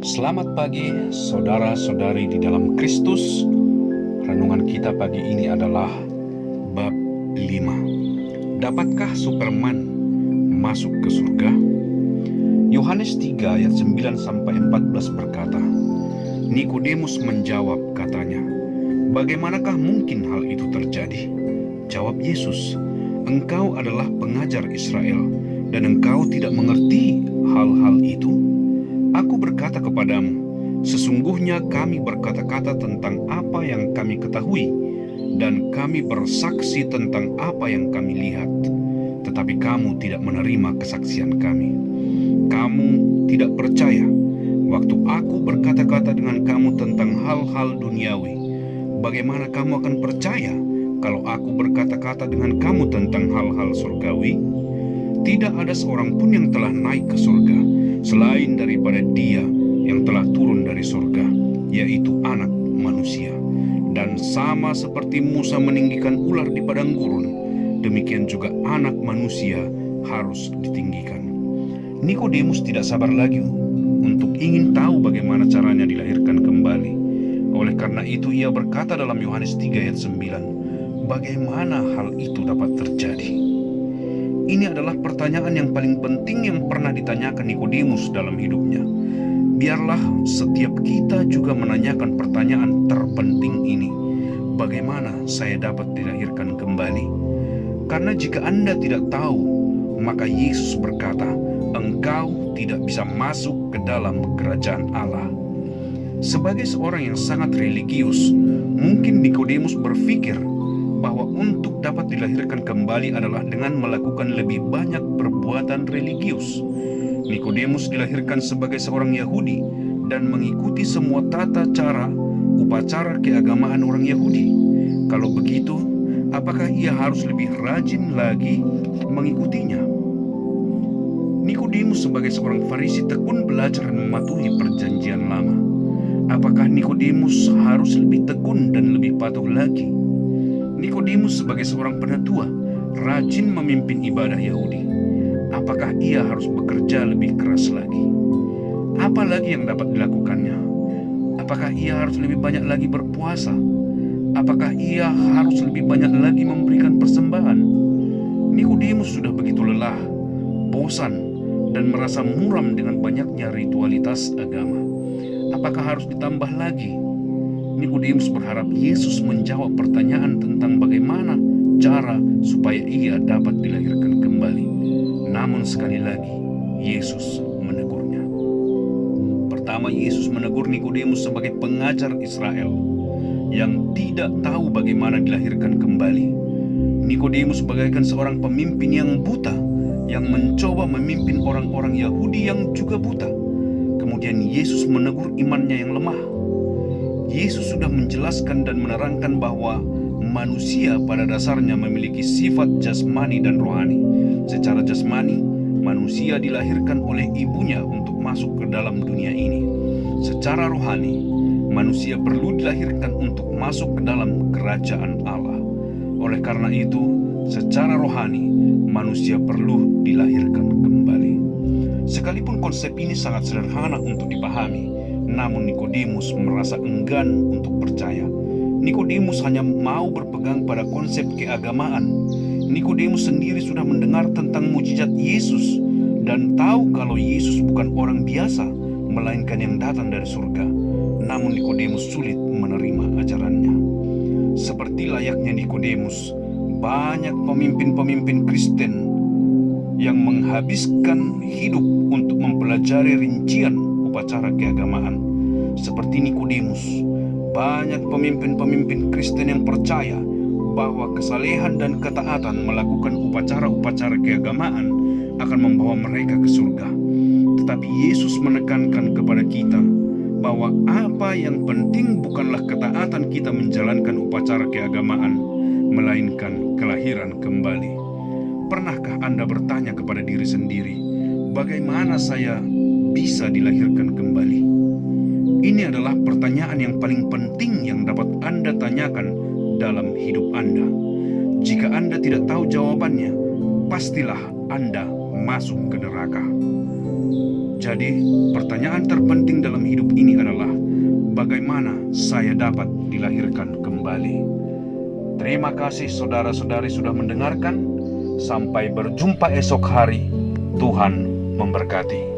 Selamat pagi, saudara-saudari di dalam Kristus. Renungan kita pagi ini adalah bab 5. Dapatkah Superman masuk ke surga? Yohanes 3 ayat 9-14 berkata, Nikodemus menjawab katanya, bagaimanakah mungkin hal itu terjadi? Jawab Yesus, engkau adalah pengajar Israel dan engkau tidak mengerti hal-hal itu? Aku berkata kepadamu, sesungguhnya kami berkata-kata tentang apa yang kami ketahui, dan kami bersaksi tentang apa yang kami lihat. Tetapi kamu tidak menerima kesaksian kami. Kamu tidak percaya waktu aku berkata-kata dengan kamu tentang hal-hal duniawi. Bagaimana kamu akan percaya kalau aku berkata-kata dengan kamu tentang hal-hal surgawi? Tidak ada seorang pun yang telah naik ke surga selain daripada Dia yang telah turun dari surga, yaitu Anak Manusia. Dan sama seperti Musa meninggikan ular di padang gurun, demikian juga Anak Manusia harus ditinggikan. Nikodemus tidak sabar lagi untuk ingin tahu bagaimana caranya dilahirkan kembali. Oleh karena itu ia berkata dalam Yohanes 3 ayat 9, bagaimana hal itu dapat terjadi? Ini adalah pertanyaan yang paling penting yang pernah ditanyakan Nikodemus dalam hidupnya. Biarlah setiap kita juga menanyakan pertanyaan terpenting ini. Bagaimana saya dapat dilahirkan kembali? Karena jika Anda tidak tahu, maka Yesus berkata, engkau tidak bisa masuk ke dalam kerajaan Allah. Sebagai seorang yang sangat religius, mungkin Nikodemus berpikir bahwa untuk dapat dilahirkan kembali adalah dengan melakukan lebih banyak perbuatan religius. Nikodemus dilahirkan sebagai seorang Yahudi dan mengikuti semua tata cara, upacara keagamaan orang Yahudi. Kalau begitu, apakah ia harus lebih rajin lagi mengikutinya? Nikodemus sebagai seorang Farisi tekun belajar dan mematuhi perjanjian lama. Apakah Nikodemus harus lebih tekun dan lebih patuh lagi? Nikodemus sebagai seorang penatua, rajin memimpin ibadah Yahudi. Apakah ia harus bekerja lebih keras lagi? Apa lagi yang dapat dilakukannya? Apakah ia harus lebih banyak lagi berpuasa? Apakah ia harus lebih banyak lagi memberikan persembahan? Nikodemus sudah begitu lelah, bosan, dan merasa muram dengan banyaknya ritualitas agama. Apakah harus ditambah lagi? Nikodemus berharap Yesus menjawab pertanyaan tentang bagaimana cara supaya ia dapat dilahirkan kembali. Namun sekali lagi, Yesus menegurnya. Pertama, Yesus menegur Nikodemus sebagai pengajar Israel yang tidak tahu bagaimana dilahirkan kembali. Nikodemus bagaikan seorang pemimpin yang buta, yang mencoba memimpin orang-orang Yahudi yang juga buta. Kemudian Yesus menegur imannya yang lemah. Yesus sudah menjelaskan dan menerangkan bahwa manusia pada dasarnya memiliki sifat jasmani dan rohani. Secara jasmani, manusia dilahirkan oleh ibunya untuk masuk ke dalam dunia ini. Secara rohani, manusia perlu dilahirkan untuk masuk ke dalam kerajaan Allah. Oleh karena itu, secara rohani, manusia perlu dilahirkan kembali. Sekalipun konsep ini sangat sederhana untuk dipahami, namun Nikodemus merasa enggan untuk percaya. Nikodemus hanya mau berpegang pada konsep keagamaan. Nikodemus sendiri sudah mendengar tentang mujizat Yesus dan tahu kalau Yesus bukan orang biasa, melainkan yang datang dari surga. Namun Nikodemus sulit menerima ajarannya. Seperti layaknya Nikodemus, banyak pemimpin-pemimpin Kristen yang menghabiskan hidup untuk mempelajari rincian upacara keagamaan. Seperti Nikodemus, banyak pemimpin-pemimpin Kristen yang percaya bahwa kesalehan dan ketaatan melakukan upacara-upacara keagamaan akan membawa mereka ke surga. Tetapi Yesus menekankan kepada kita bahwa apa yang penting bukanlah ketaatan kita menjalankan upacara keagamaan, melainkan kelahiran kembali. Pernahkah Anda bertanya kepada diri sendiri, bagaimana saya bisa dilahirkan kembali? Ini adalah pertanyaan yang paling penting yang dapat Anda tanyakan dalam hidup Anda. Jika Anda tidak tahu jawabannya, pastilah Anda masuk ke neraka. Jadi, pertanyaan terpenting dalam hidup ini adalah bagaimana saya dapat dilahirkan kembali. Terima kasih saudara-saudari sudah mendengarkan. Sampai berjumpa esok hari. Tuhan memberkati.